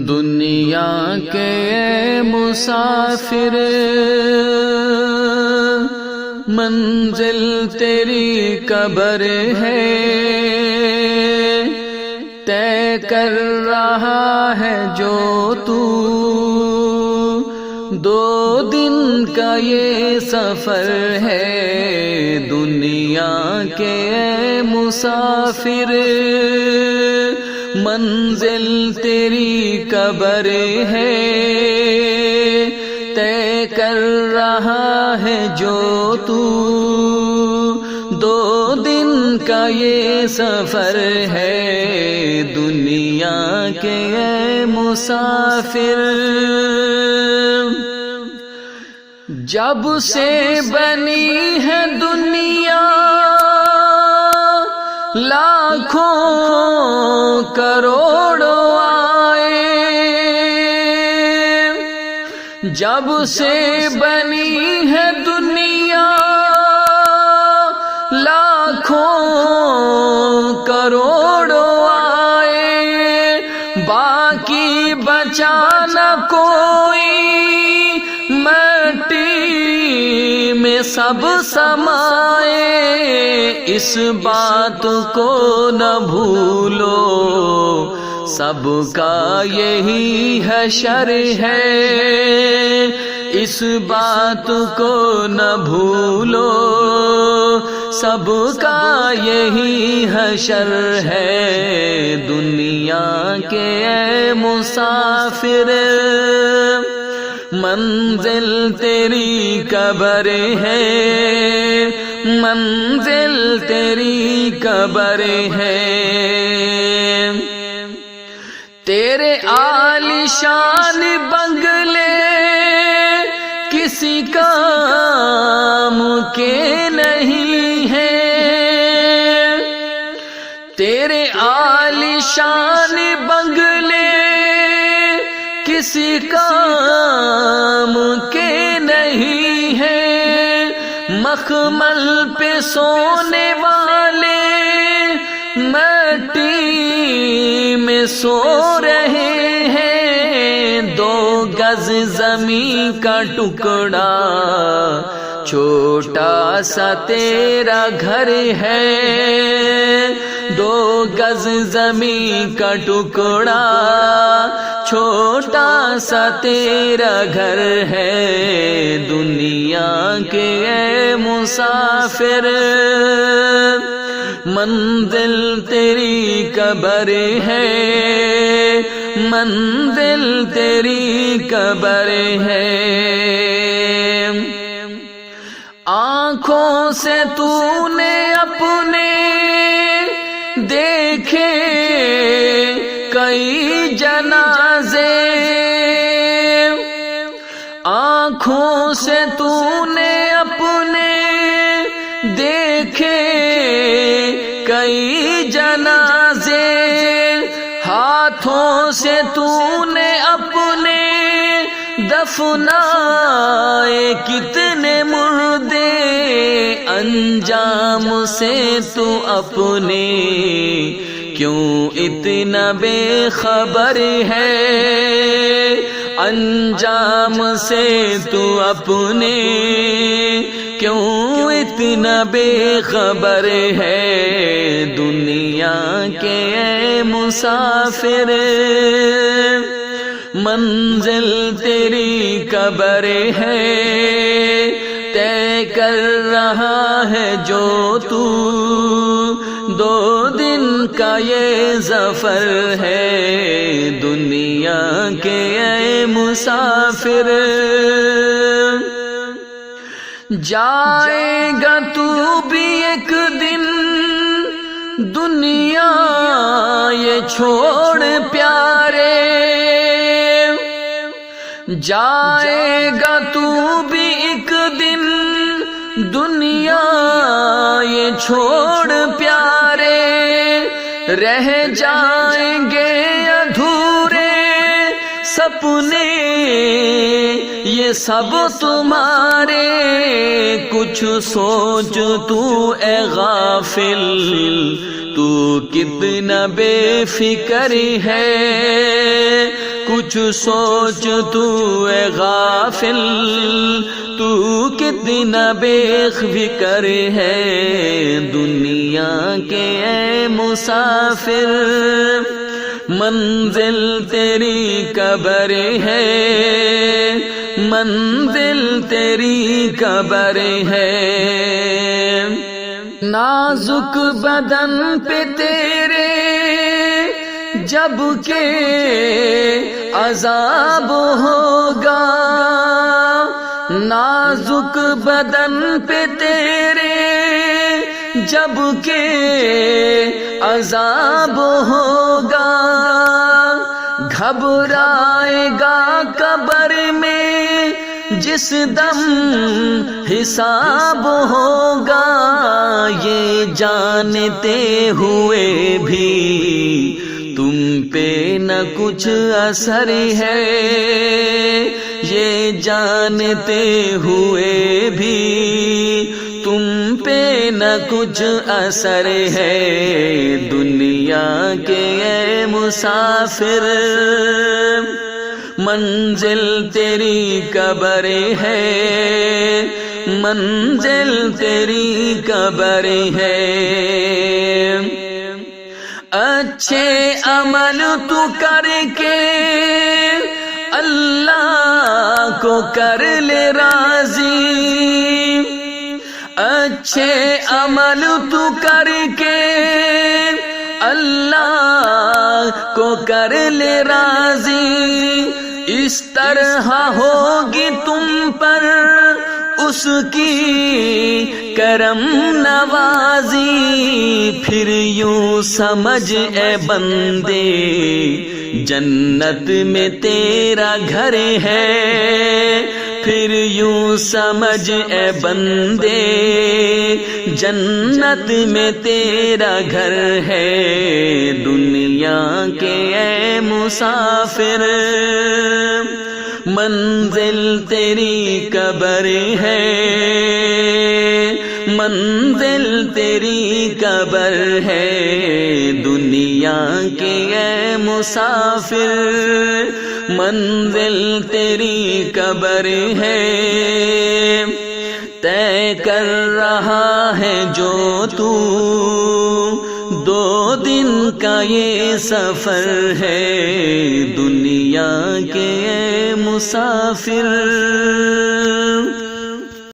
دنیا کے مسافر منزل تیری قبر ہے، طے کر رہا ہے جو تو دو دن کا یہ سفر ہے۔ دنیا کے مسافر منزل تیری قبر ہے، طے کر رہا ہے جو تو دو دن کا یہ سفر ہے۔ دنیا کے مسافر جب سے بنی ہے دنیا لاکھوں کروڑوں آئے، جب سے بنی ہے دنیا لاکھوں کروڑوں آئے، باقی بچا نہ کوئی، مٹی میں سب سمائے۔ اس بات کو نہ بھولو، سب کا یہی حشر ہے۔ اس بات کو نہ بھولو، سب کا یہی حشر ہے۔ دنیا کے مسافر منزل تیری قبر ہے، منزل تیری قبر ہے۔ تیرے عالیشان بنگلے کسی کام کے نہیں ہیں، تیرے عالیشان بنگلے کسی کام کے نہیں ہیں، مخمل پہ سونے والے مٹی میں سو رہے ہیں۔ دو گز زمین کا ٹکڑا چھوٹا سا تیرا گھر ہے، دو گز زمین کا ٹکڑا چھوٹا سا تیرا گھر ہے۔ دنیا کے مسافر منزل تیری قبر ہے، منزل تیری قبر ہے۔ آنکھوں سے تو نے اپنے دیکھے کئی جنازے، آنکھوں سے تو نے اپنے دیکھے کئی جنازے، ہاتھوں سے تو نے اپنے دفنائے کتنے مردے، انجام سے تو اپنے کیوں اتنا بے خبر ہے، انجام سے تو اپنے کیوں اتنا بے خبر ہے۔ دنیا کے مسافر منزل تیری قبر ہے، طے کر رہا ہے جو تو دو دن کا یہ سفر ہے۔ دنیا کے مسافر جائے گا تو بھی ایک دن دنیا یہ چھوڑ پیارے، جائے گا تو بھی ایک دن دنیا یہ چھوڑ پیارے، رہ جائیں گے ادھورے سپنے یہ سب تمہارے، کچھ سوچ تو اے غافل، تو کتنا بے فکر ہے، کچھ سوچ تو اے غافل، تو کتنا بے فکر ہے دنیا کے اے مسافر، منزل تیری قبر ہے، منزل تیری قبر ہے، نازک بدن پہ تیرے جب کہ عذاب ہوگا، نازک بدن پہ تیرے جب کہ عذاب ہوگا، گھبرائے گا قبر میں جس دم حساب ہوگا، یہ جانتے ہوئے بھی تم پہ نہ کچھ اثر ہے، یہ جانتے ہوئے بھی تم پہ نہ کچھ اثر ہے دنیا کے اے مسافر، منزل تیری قبر ہے، منزل تیری قبر ہے، اچھے عمل تو کر کے اللہ کو کر لے راضی، اچھے عمل تو کر کے اللہ کو کر لے راضی، اس طرح ہوگی تم پر اس کی کرم نوازی، پھر یوں سمجھ اے بندے جنت میں تیرا گھر ہے، پھر یوں سمجھ اے بندے جنت میں تیرا گھر ہے، دنیا کے اے مسافر منزل تیری قبر ہے، منزل تیری قبر ہے، دنیا کے اے مسافر منزل تیری قبر ہے، طے کر رہا ہے جو تو 2 دن کا یہ سفر ہے دنیا کے مسافر۔